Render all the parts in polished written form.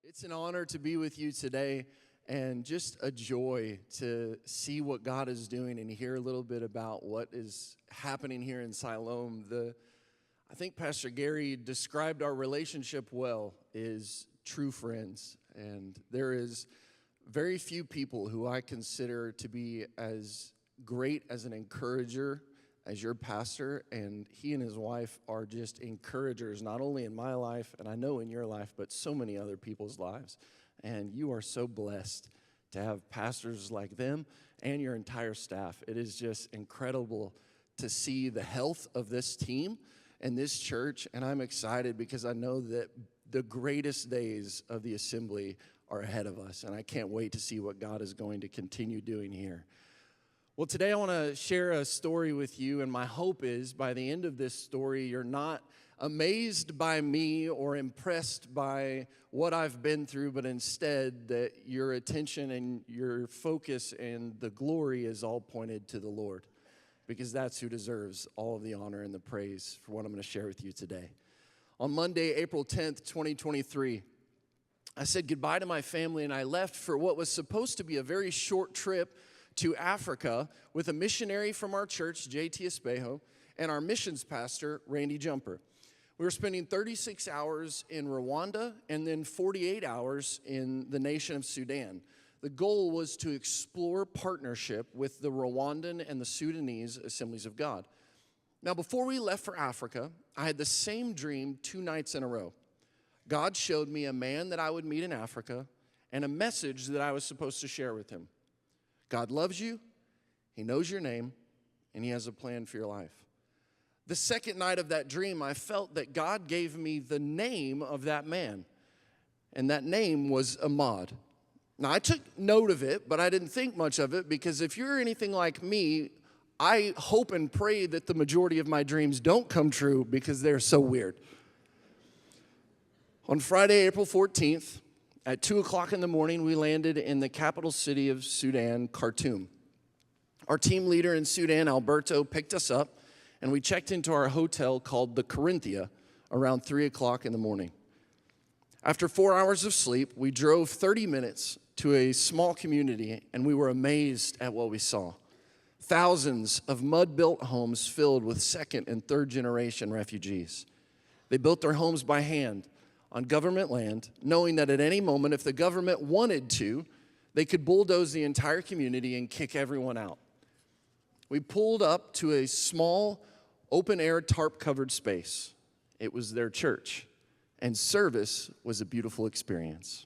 It's an honor to be with you today and just a joy to see what God is doing and hear a little bit about what is happening here in Siloam. I think Pastor Gary described our relationship well, is true friends. And there is very few people who I consider to be as great as an encourager as your pastor, and he and his wife are just encouragers, not only in my life, and I know in your life, but so many other people's lives. And you are so blessed to have pastors like them and your entire staff. It is just incredible to see the health of this team and this church, and I'm excited because I know that the greatest days of the assembly are ahead of us, and I can't wait to see what God is going to continue doing here. Well, today I want to share a story with you, and my hope is by the end of this story, you're not amazed by me or impressed by what I've been through, but instead that your attention and your focus and the glory is all pointed to the Lord, because that's who deserves all of the honor and the praise for what I'm going to share with you today. On Monday, April 10th, 2023, I said goodbye to my family, and I left for what was supposed to be a very short trip to Africa with a missionary from our church, J.T. Espejo, and our missions pastor, Randy Jumper. We were spending 36 hours in Rwanda and then 48 hours in the nation of Sudan. The goal was to explore partnership with the Rwandan and the Sudanese Assemblies of God. Now, before we left for Africa, I had the same dream 2 nights in a row. God showed me a man that I would meet in Africa and a message that I was supposed to share with him. God loves you, He knows your name, and He has a plan for your life. The second night of that dream, I felt that God gave me the name of that man, and that name was Ahmad. Now, I took note of it, but I didn't think much of it, because if you're anything like me, I hope and pray that the majority of my dreams don't come true because they're so weird. On Friday, April 14th, at 2 o'clock in the morning, we landed in the capital city of Sudan, Khartoum. Our team leader in Sudan, Alberto, picked us up, and we checked into our hotel called the Corinthia around 3 o'clock in the morning. After 4 hours of sleep, we drove 30 minutes to a small community, and we were amazed at what we saw. Thousands of mud-built homes filled with second and third generation refugees. They built their homes by hand on government land, knowing that at any moment, if the government wanted to, they could bulldoze the entire community and kick everyone out. We pulled up to a small, open-air, tarp-covered space. It was their church, and service was a beautiful experience.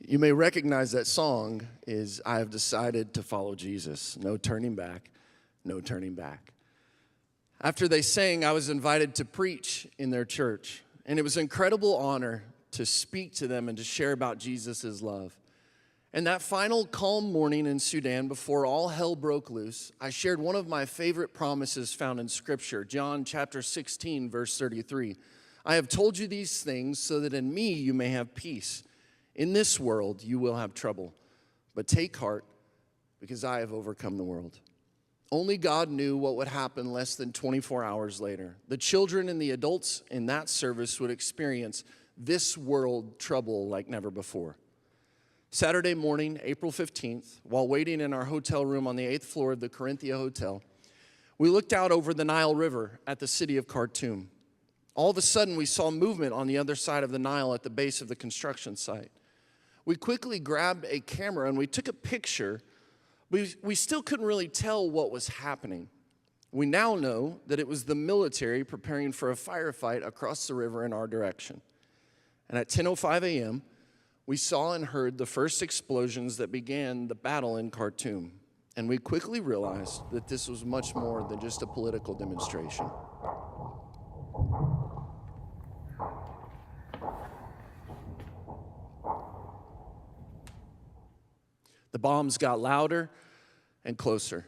You may recognize that song is I Have Decided to Follow Jesus. No turning back, no turning back. After they sang, I was invited to preach in their church. And it was an incredible honor to speak to them and to share about Jesus' love. And that final calm morning in Sudan, before all hell broke loose, I shared one of my favorite promises found in Scripture, John chapter 16, verse 33. I have told you these things so that in me you may have peace. In this world, you will have trouble, but take heart, because I have overcome the world. Only God knew what would happen less than 24 hours later. The children and the adults in that service would experience this world trouble like never before. Saturday morning, April 15th, while waiting in our hotel room on the 8th floor of the Corinthia Hotel, we looked out over the Nile River at the city of Khartoum. All of a sudden, we saw movement on the other side of the Nile at the base of the construction site. We quickly grabbed a camera and we took a picture. We still couldn't really tell what was happening. We now know that it was the military preparing for a firefight across the river in our direction. And at 10:05 a.m., we saw and heard the first explosions that began the battle in Khartoum. And we quickly realized that this was much more than just a political demonstration. The bombs got louder and closer.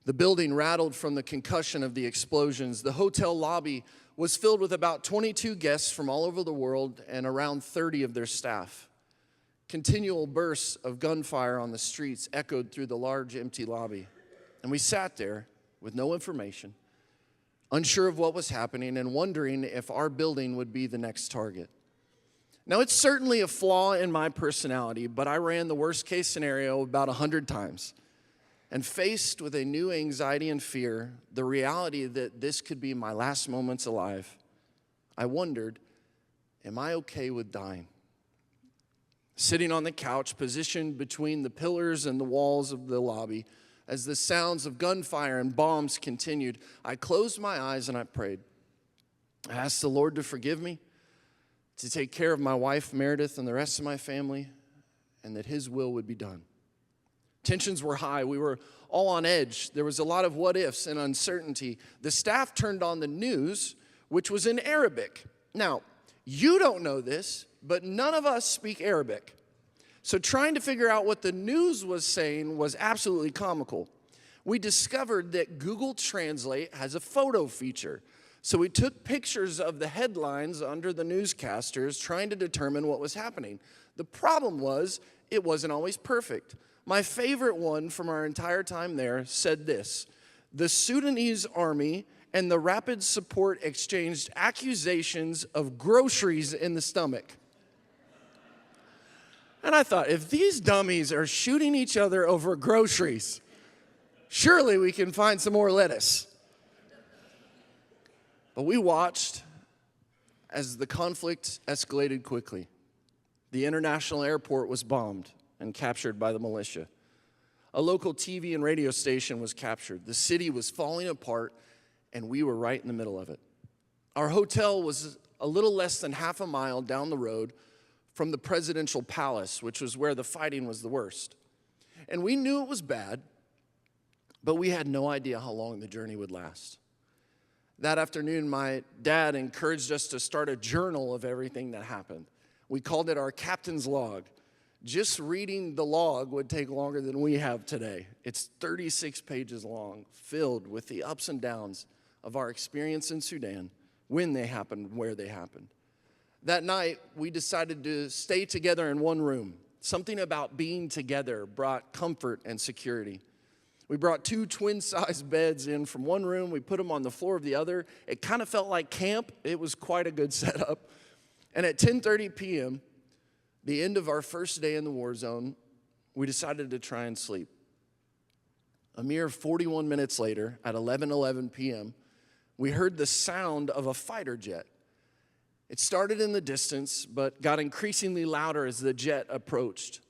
The building rattled from the concussion of the explosions. The hotel lobby was filled with about 22 guests from all over the world and around 30 of their staff. Continual bursts of gunfire on the streets echoed through the large empty lobby. And we sat there with no information, unsure of what was happening and wondering if our building would be the next target. Now, it's certainly a flaw in my personality, but I ran the worst case scenario about 100 times. And faced with a new anxiety and fear, the reality that this could be my last moments alive, I wondered, am I okay with dying? Sitting on the couch, positioned between the pillars and the walls of the lobby, as the sounds of gunfire and bombs continued, I closed my eyes and I prayed. I asked the Lord to forgive me, to take care of my wife, Meredith, and the rest of my family, and that His will would be done. Tensions were high. We were all on edge. There was a lot of what ifs and uncertainty. The staff turned on the news, which was in Arabic. Now, you don't know this, but none of us speak Arabic. So trying to figure out what the news was saying was absolutely comical. We discovered that Google Translate has a photo feature. So we took pictures of the headlines under the newscasters, trying to determine what was happening. The problem was, it wasn't always perfect. My favorite one from our entire time there said this: the Sudanese army and the Rapid Support exchanged accusations of groceries in the stomach. And I thought, if these dummies are shooting each other over groceries, surely we can find some more lettuce. But we watched as the conflict escalated quickly. The international airport was bombed and captured by the militia. A local TV and radio station was captured. The city was falling apart, and we were right in the middle of it. Our hotel was a little less than half a mile down the road from the presidential palace, which was where the fighting was the worst. And we knew it was bad, but we had no idea how long the journey would last. That afternoon, my dad encouraged us to start a journal of everything that happened. We called it our captain's log. Just reading the log would take longer than we have today. It's 36 pages long, filled with the ups and downs of our experience in Sudan, when they happened, where they happened. That night, we decided to stay together in one room. Something about being together brought comfort and security. We brought 2 twin-sized beds in from one room. We put them on the floor of the other. It kind of felt like camp. It was quite a good setup. And at 10:30 p.m., the end of our first day in the war zone, we decided to try and sleep. A mere 41 minutes later, at 11:11 p.m., we heard the sound of a fighter jet. It started in the distance, but got increasingly louder as the jet approached.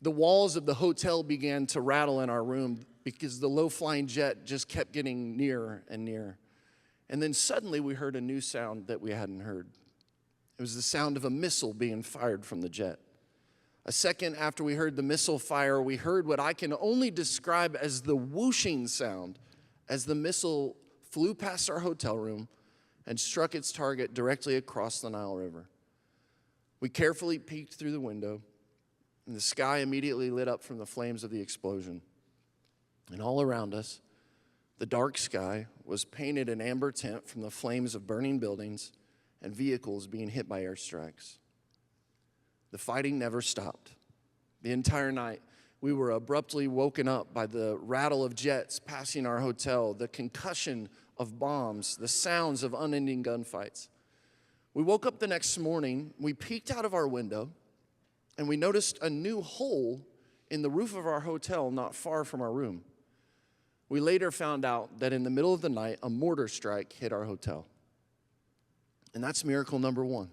The walls of the hotel began to rattle in our room because the low-flying jet just kept getting nearer and nearer. And then suddenly we heard a new sound that we hadn't heard. It was the sound of a missile being fired from the jet. A second after we heard the missile fire, we heard what I can only describe as the whooshing sound as the missile flew past our hotel room and struck its target directly across the Nile River. We carefully peeked through the window, and the sky immediately lit up from the flames of the explosion. And all around us, the dark sky was painted an amber tint from the flames of burning buildings and vehicles being hit by airstrikes. The fighting never stopped. The entire night, we were abruptly woken up by the rattle of jets passing our hotel, the concussion of bombs, the sounds of unending gunfights. We woke up the next morning, we peeked out of our window, and we noticed a new hole in the roof of our hotel not far from our room. We later found out that in the middle of the night, a mortar strike hit our hotel. And that's miracle number 1.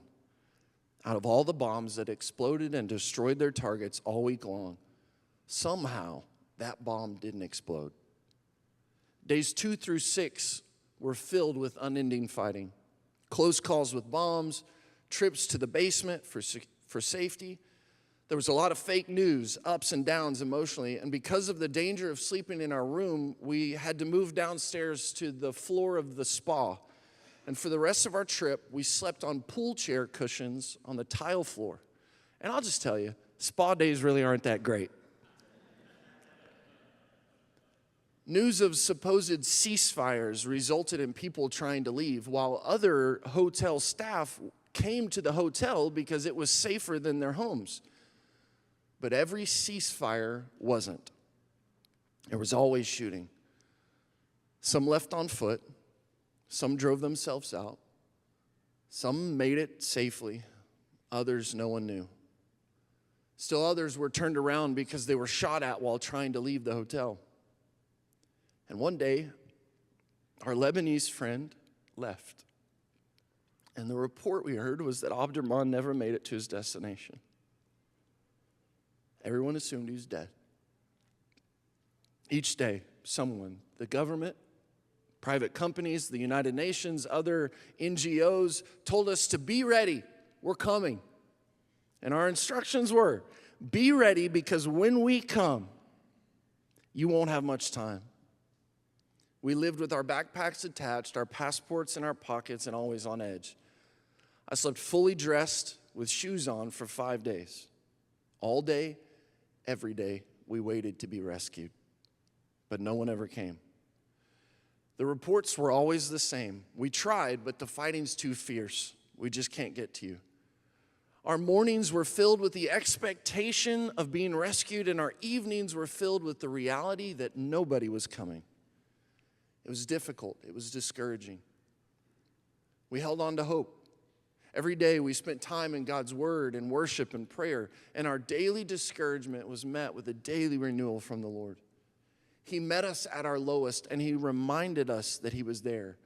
Out of all the bombs that exploded and destroyed their targets all week long, somehow that bomb didn't explode. Days 2 through 6 were filled with unending fighting. Close calls with bombs, trips to the basement for safety. There was a lot of fake news, ups and downs emotionally, and because of the danger of sleeping in our room, we had to move downstairs to the floor of the spa. And for the rest of our trip, we slept on pool chair cushions on the tile floor. And I'll just tell you, spa days really aren't that great. News of supposed ceasefires resulted in people trying to leave, while other hotel staff came to the hotel because it was safer than their homes. But every ceasefire wasn't. There was always shooting. Some left on foot. Some drove themselves out. Some made it safely. Others, no one knew. Still others were turned around because they were shot at while trying to leave the hotel. And one day, our Lebanese friend left. And the report we heard was that Abdurrahman never made it to his destination. Everyone assumed he was dead. Each day, someone, the government, private companies, the United Nations, other NGOs, told us to be ready. We're coming. And our instructions were, be ready because when we come, you won't have much time. We lived with our backpacks attached, our passports in our pockets, and always on edge. I slept fully dressed with shoes on for 5 days. All day, every day, we waited to be rescued. But no one ever came. The reports were always the same. We tried, but the fighting's too fierce. We just can't get to you. Our mornings were filled with the expectation of being rescued, and our evenings were filled with the reality that nobody was coming. It was difficult. It was discouraging. We held on to hope. Every day we spent time in God's word and worship and prayer, and our daily discouragement was met with a daily renewal from the Lord. He met us at our lowest, and he reminded us that he was there.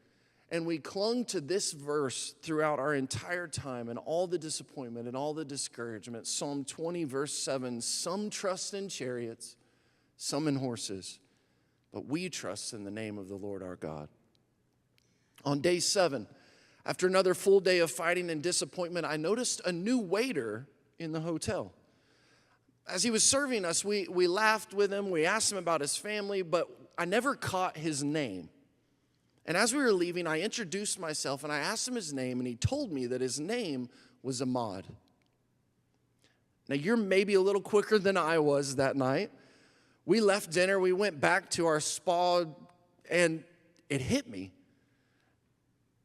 And we clung to this verse throughout our entire time and all the disappointment and all the discouragement. Psalm 20, verse 7, some trust in chariots, some in horses, but we trust in the name of the Lord our God. On day 7, after another full day of fighting and disappointment, I noticed a new waiter in the hotel. As he was serving us, we laughed with him, we asked him about his family, but I never caught his name. And as we were leaving, I introduced myself and I asked him his name, and he told me that his name was Ahmad. Now, you're maybe a little quicker than I was that night. We left dinner, we went back to our spa, and it hit me.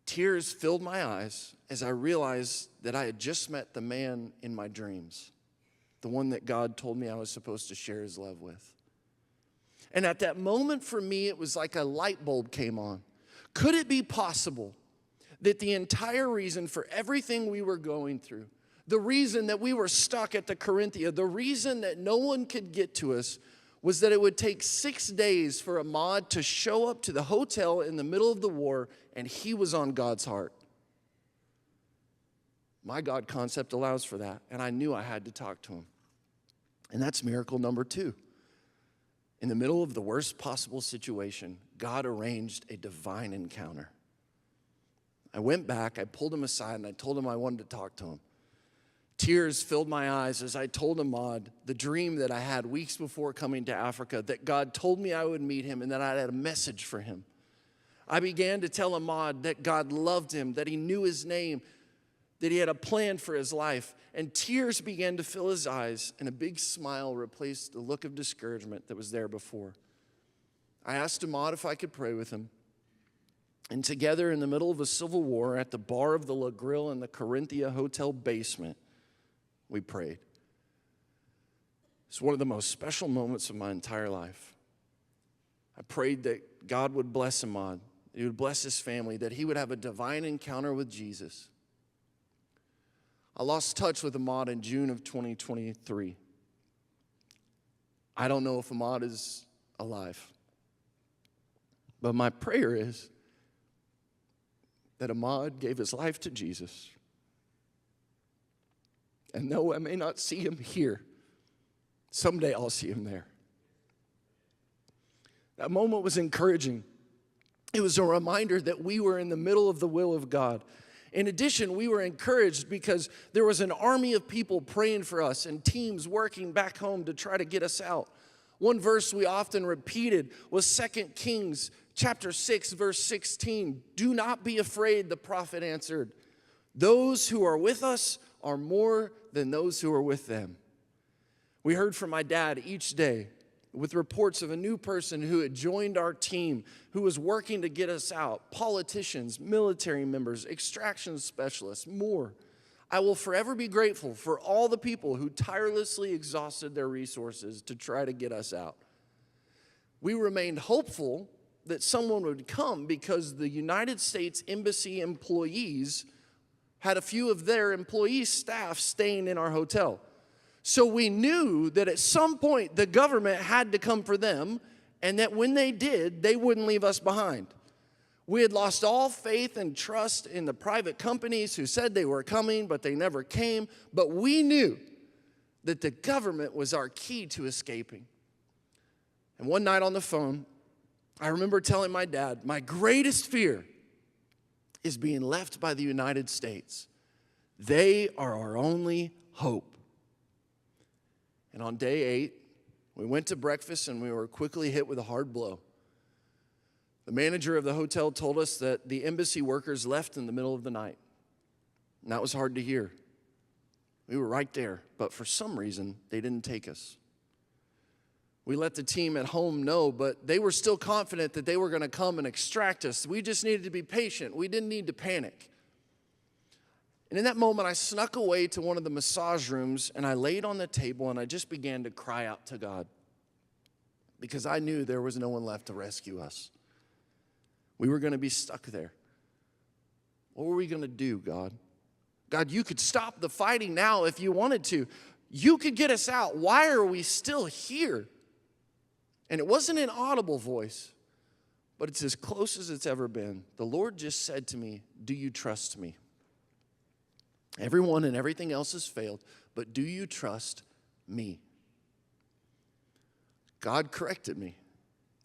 Tears filled my eyes as I realized that I had just met the man in my dreams, the one that God told me I was supposed to share his love with. And at that moment for me, it was like a light bulb came on. Could it be possible that the entire reason for everything we were going through, the reason that we were stuck at the Corinthia, the reason that no one could get to us, was that it would take 6 days for Ahmad to show up to the hotel in the middle of the war, and he was on God's heart? My God concept allows for that, and I knew I had to talk to him. And that's miracle number 2. In the middle of the worst possible situation, God arranged a divine encounter. I went back, I pulled him aside, and I told him I wanted to talk to him. Tears filled my eyes as I told Ahmad the dream that I had weeks before coming to Africa, that God told me I would meet him and that I had a message for him. I began to tell Ahmad that God loved him, that he knew his name, that he had a plan for his life. And tears began to fill his eyes, and a big smile replaced the look of discouragement that was there before. I asked Ahmad if I could pray with him. And together in the middle of a civil war at the bar of the La Grille in the Corinthia hotel basement, we prayed. It's one of the most special moments of my entire life. I prayed that God would bless Ahmad, that he would bless his family, that he would have a divine encounter with Jesus. I lost touch with Ahmad in June of 2023. I don't know if Ahmad is alive. But my prayer is that Ahmad gave his life to Jesus. And though I may not see him here, someday I'll see him there. That moment was encouraging. It was a reminder that we were in the middle of the will of God. In addition, we were encouraged because there was an army of people praying for us and teams working back home to try to get us out. One verse we often repeated was 2 Kings chapter 6, verse 16. Do not be afraid, the prophet answered. Those who are with us are more than those who are with them. We heard from my dad each day with reports of a new person who had joined our team, who was working to get us out, politicians, military members, extraction specialists, more. I will forever be grateful for all the people who tirelessly exhausted their resources to try to get us out. We remained hopeful that someone would come because the United States Embassy employees had a few of their employee staff staying in our hotel. So we knew that at some point the government had to come for them, and that when they did, they wouldn't leave us behind. We had lost all faith and trust in the private companies who said they were coming, but they never came. But we knew that the government was our key to escaping. And one night on the phone, I remember telling my dad, my greatest fear is being left by the United States. They are our only hope. And on day 8, we went to breakfast and we were quickly hit with a hard blow. The manager of the hotel told us that the embassy workers left in the middle of the night. And that was hard to hear. We were right there, but for some reason, they didn't take us. We let the team at home know, but they were still confident that they were going to come and extract us. We just needed to be patient. We didn't need to panic. And in that moment, I snuck away to one of the massage rooms, and I laid on the table, and I just began to cry out to God because I knew there was no one left to rescue us. We were going to be stuck there. What were we going to do, God? God, you could stop the fighting now if you wanted to. You could get us out. Why are we still here? And it wasn't an audible voice, but it's as close as it's ever been. The Lord just said to me, do you trust me? Everyone and everything else has failed, but do you trust me? God corrected me.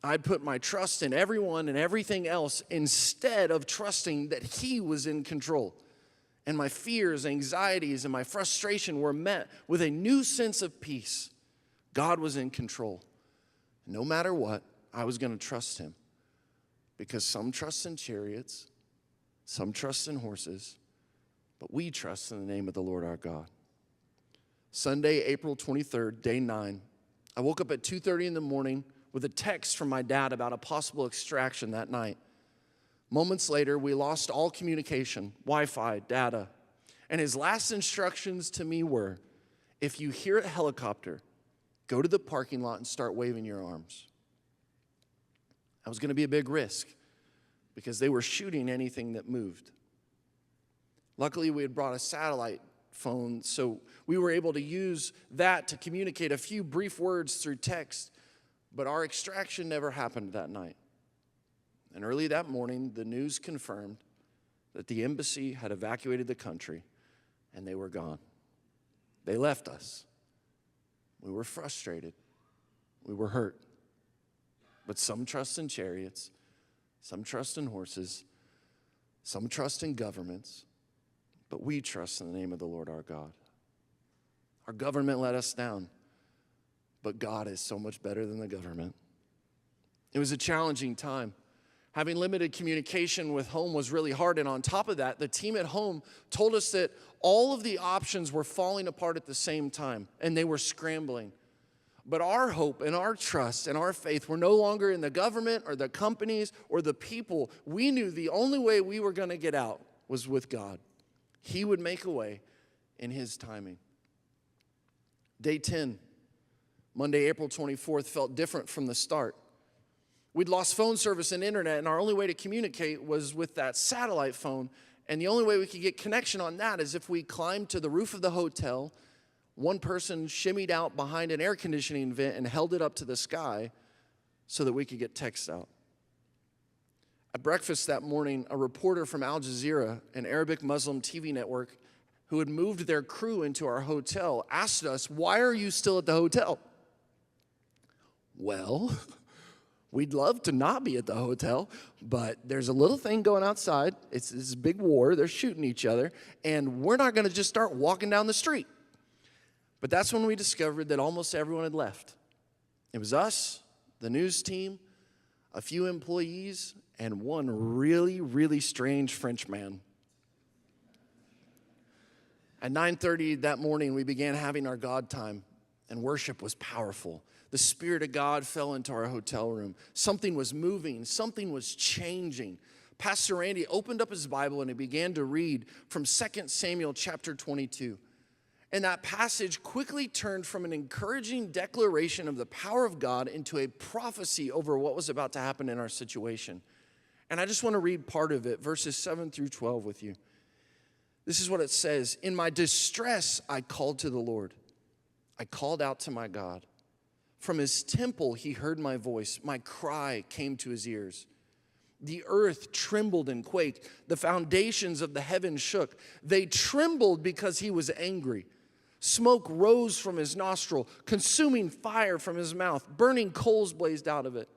I'd put my trust in everyone and everything else instead of trusting that He was in control. And my fears, anxieties, and my frustration were met with a new sense of peace. God was in control. No matter what, I was going to trust Him. Because some trust in chariots, some trust in horses, but we trust in the name of the Lord our God. Sunday, April 23rd, day 9. I woke up at 2:30 in the morning with a text from my dad about a possible extraction that night. Moments later, we lost all communication, Wi-Fi, data. And his last instructions to me were, if you hear a helicopter, go to the parking lot and start waving your arms. That was going to be a big risk because they were shooting anything that moved. Luckily, we had brought a satellite phone, so we were able to use that to communicate a few brief words through text, but our extraction never happened that night. And early that morning, the news confirmed that the embassy had evacuated the country and they were gone. They left us. We were frustrated. We were hurt. But some trust in chariots, some trust in horses, some trust in governments, but we trust in the name of the Lord our God. Our government let us down, but God is so much better than the government. It was a challenging time. Having limited communication with home was really hard, and on top of that, the team at home told us that all of the options were falling apart at the same time, and they were scrambling. But our hope and our trust and our faith were no longer in the government or the companies or the people. We knew the only way we were going to get out was with God. He would make a way in His timing. Day 10, Monday, April 24th, felt different from the start. We'd lost phone service and internet, and our only way to communicate was with that satellite phone. And the only way we could get connection on that is if we climbed to the roof of the hotel. One person shimmied out behind an air conditioning vent and held it up to the sky so that we could get text out. At breakfast that morning, a reporter from Al Jazeera, an Arabic Muslim TV network, who had moved their crew into our hotel, asked us, "Why are you still at the hotel?" Well, we'd love to not be at the hotel, but there's a little thing going outside. It's this big war. They're shooting each other, and we're not going to just start walking down the street. But that's when we discovered that almost everyone had left. It was us, the news team, a few employees, and one really, really strange French man. At 9:30 that morning, we began having our God time. and worship was powerful. The Spirit of God fell into our hotel room. Something was moving. Something was changing. Pastor Randy opened up his Bible and he began to read from 2 Samuel chapter 22. And that passage quickly turned from an encouraging declaration of the power of God into a prophecy over what was about to happen in our situation. And I just want to read part of it, verses 7 through 12 with you. This is what it says. In my distress, I called to the Lord. I called out to my God. From his temple, he heard my voice. My cry came to his ears. The earth trembled and quaked. The foundations of the heavens shook. They trembled because he was angry. Smoke rose from his nostril, consuming fire from his mouth. Burning coals blazed out of it.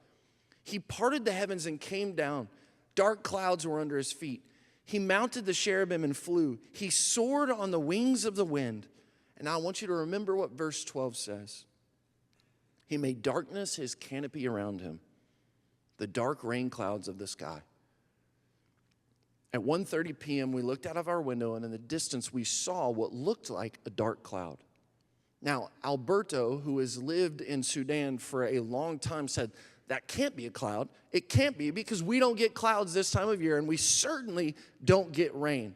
He parted the heavens and came down. Dark clouds were under his feet. He mounted the cherubim and flew. He soared on the wings of the wind. And now I want you to remember what verse 12 says. He made darkness his canopy around him, the dark rain clouds of the sky. At 1:30 p.m., we looked out of our window, and in the distance, we saw what looked like a dark cloud. Now, Alberto, who has lived in Sudan for a long time, said, that can't be a cloud. It can't be because we don't get clouds this time of year, and we certainly don't get rain.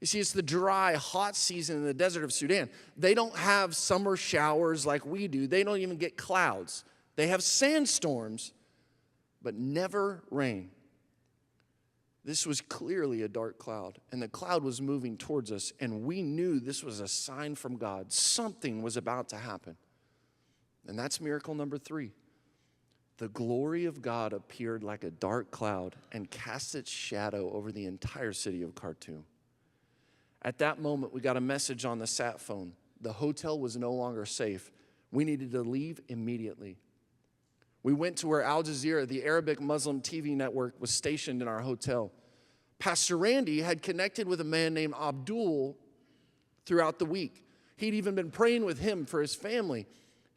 You see, it's the dry, hot season in the desert of Sudan. They don't have summer showers like we do. They don't even get clouds. They have sandstorms, but never rain. This was clearly a dark cloud, and the cloud was moving towards us, and we knew this was a sign from God. Something was about to happen. And that's miracle number 3. The glory of God appeared like a dark cloud and cast its shadow over the entire city of Khartoum. At that moment, we got a message on the sat phone. The hotel was no longer safe. We needed to leave immediately. We went to where Al Jazeera, the Arabic Muslim TV network, was stationed in our hotel. Pastor Randy had connected with a man named Abdul throughout the week. He'd even been praying with him for his family.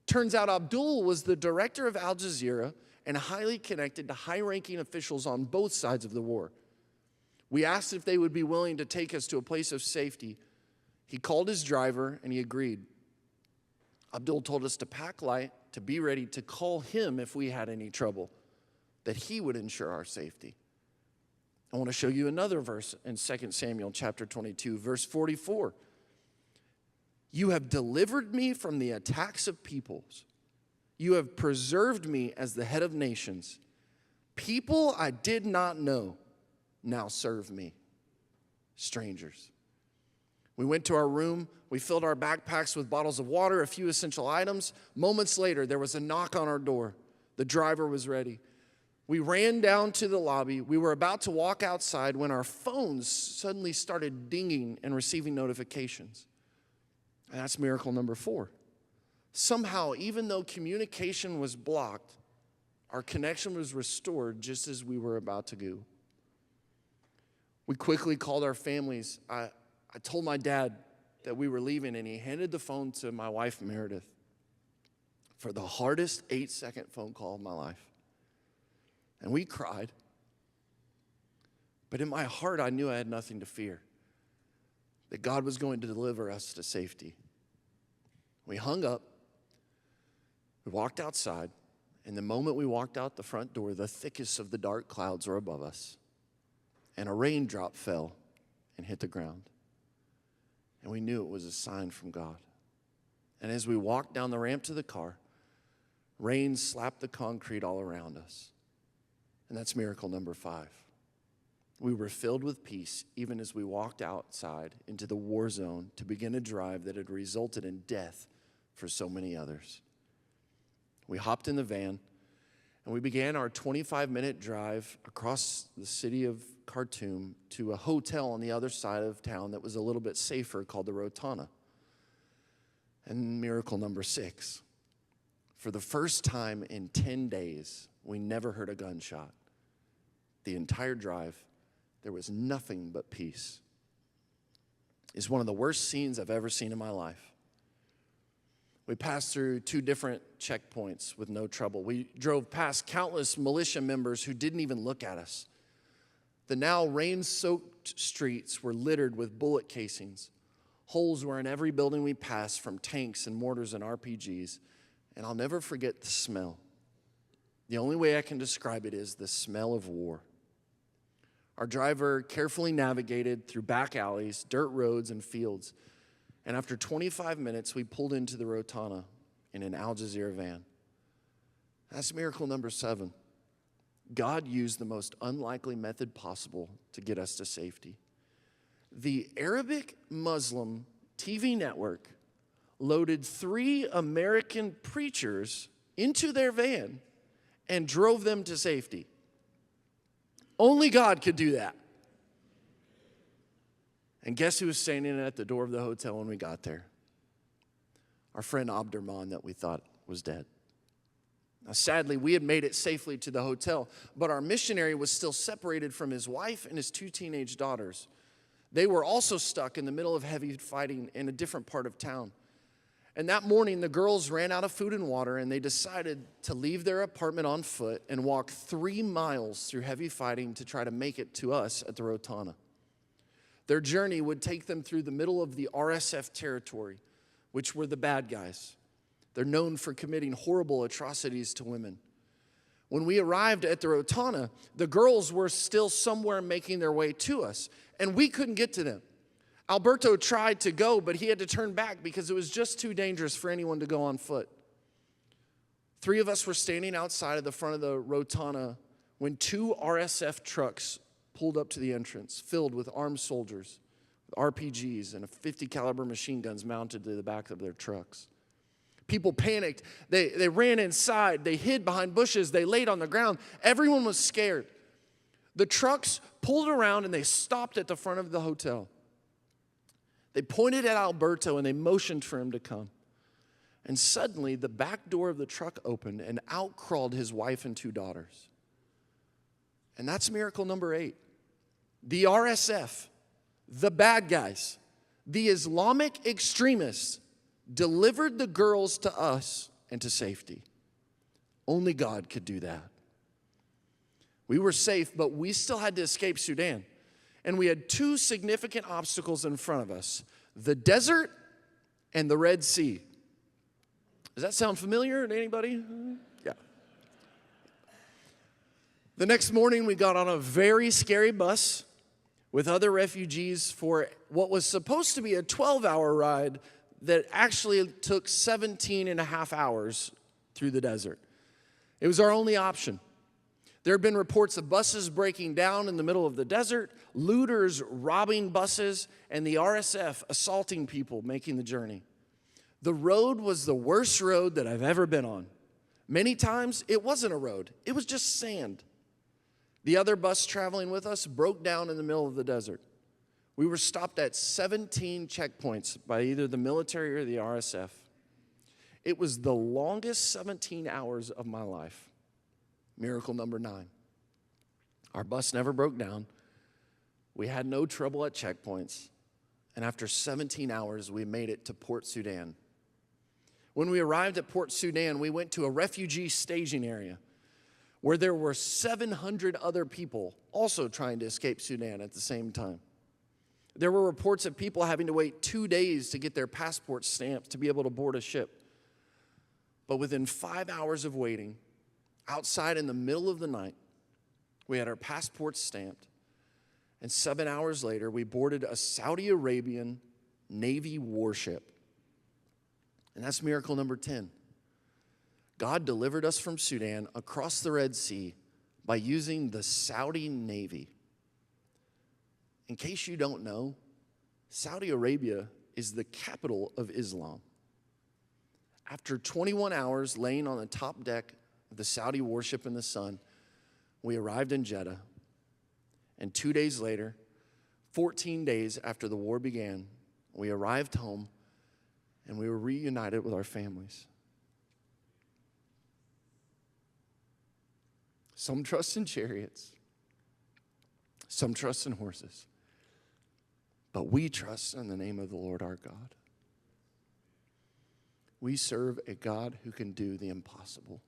Turns out Abdul was the director of Al Jazeera and highly connected to high-ranking officials on both sides of the war. We asked if they would be willing to take us to a place of safety. He called his driver and he agreed. Abdul told us to pack light, to be ready to call him if we had any trouble, that he would ensure our safety. I want to show you another verse in 2 Samuel chapter 22, verse 44. You have delivered me from the attacks of peoples. You have preserved me as the head of nations. People I did not know now serve me. Strangers. We went to our room. We filled our backpacks with bottles of water, a few essential items. Moments later, there was a knock on our door. The driver was ready. We ran down to the lobby. We were about to walk outside when our phones suddenly started dinging and receiving notifications. And that's miracle number 4. Somehow, even though communication was blocked, our connection was restored just as we were about to go. We quickly called our families. I told my dad that we were leaving, and he handed the phone to my wife, Meredith, for the hardest 8-second phone call of my life. And we cried. But in my heart, I knew I had nothing to fear, that God was going to deliver us to safety. We hung up. We walked outside. And the moment we walked out the front door, the thickest of the dark clouds were above us. And a raindrop fell and hit the ground. And we knew it was a sign from God. And as we walked down the ramp to the car, rain slapped the concrete all around us. And that's miracle number 5. We were filled with peace even as we walked outside into the war zone to begin a drive that had resulted in death for so many others. We hopped in the van and we began our 25-minute drive across the city of Khartoum to a hotel on the other side of town that was a little bit safer called the Rotana. And miracle number 6. For the first time in 10 days, we never heard a gunshot. The entire drive, there was nothing but peace. It's one of the worst scenes I've ever seen in my life. We passed through 2 different checkpoints with no trouble. We drove past countless militia members who didn't even look at us. The now rain-soaked streets were littered with bullet casings. Holes were in every building we passed, from tanks and mortars and RPGs. And I'll never forget the smell. The only way I can describe it is the smell of war. Our driver carefully navigated through back alleys, dirt roads, and fields. And after 25 minutes, we pulled into the Rotana in an Al Jazeera van. That's miracle number 7. God used the most unlikely method possible to get us to safety. The Arabic Muslim TV network loaded 3 American preachers into their van and drove them to safety. Only God could do that. And guess who was standing at the door of the hotel when we got there? Our friend Abdurrahman that we thought was dead. Now, sadly, we had made it safely to the hotel, but our missionary was still separated from his wife and his 2 teenage daughters. They were also stuck in the middle of heavy fighting in a different part of town. And that morning, the girls ran out of food and water, and they decided to leave their apartment on foot and walk 3 miles through heavy fighting to try to make it to us at the Rotana. Their journey would take them through the middle of the RSF territory, which were the bad guys. They're known for committing horrible atrocities to women. When we arrived at the Rotana, the girls were still somewhere making their way to us, and we couldn't get to them. Alberto tried to go, but he had to turn back because it was just too dangerous for anyone to go on foot. 3 of us were standing outside of the front of the Rotana when 2 RSF trucks pulled up to the entrance, filled with armed soldiers, with RPGs and 50 caliber machine guns mounted to the back of their trucks. People panicked. They ran inside. They hid behind bushes. They laid on the ground. Everyone was scared. The trucks pulled around and they stopped at the front of the hotel. They pointed at Alberto and they motioned for him to come. And suddenly the back door of the truck opened and out crawled his wife and 2 daughters. And that's miracle number 8. The RSF, the bad guys, the Islamic extremists, delivered the girls to us and to safety. Only God could do that. We were safe, but we still had to escape Sudan. And we had 2 significant obstacles in front of us: the desert and the Red Sea. Does that sound familiar to anybody? Yeah. The next morning, we got on a very scary bus with other refugees for what was supposed to be a 12-hour ride that actually took 17 and a half hours through the desert. It was our only option. There have been reports of buses breaking down in the middle of the desert, looters robbing buses, and the RSF assaulting people making the journey. The road was the worst road that I've ever been on. Many times, it wasn't a road. It was just sand. The other bus traveling with us broke down in the middle of the desert. We were stopped at 17 checkpoints by either the military or the RSF. It was the longest 17 hours of my life. Miracle number 9. Our bus never broke down. We had no trouble at checkpoints. And after 17 hours, we made it to Port Sudan. When we arrived at Port Sudan, we went to a refugee staging area where there were 700 other people also trying to escape Sudan at the same time. There were reports of people having to wait 2 days to get their passport stamped to be able to board a ship. But within 5 hours of waiting, outside in the middle of the night, we had our passports stamped. And 7 hours later, we boarded a Saudi Arabian Navy warship. And that's miracle number 10. God delivered us from Sudan across the Red Sea by using the Saudi Navy. In case you don't know, Saudi Arabia is the capital of Islam. After 21 hours laying on the top deck of the Saudi warship in the sun, we arrived in Jeddah. And 2 days later, 14 days after the war began, we arrived home and we were reunited with our families. Some trust in chariots, some trust in horses, but we trust in the name of the Lord our God. We serve a God who can do the impossible.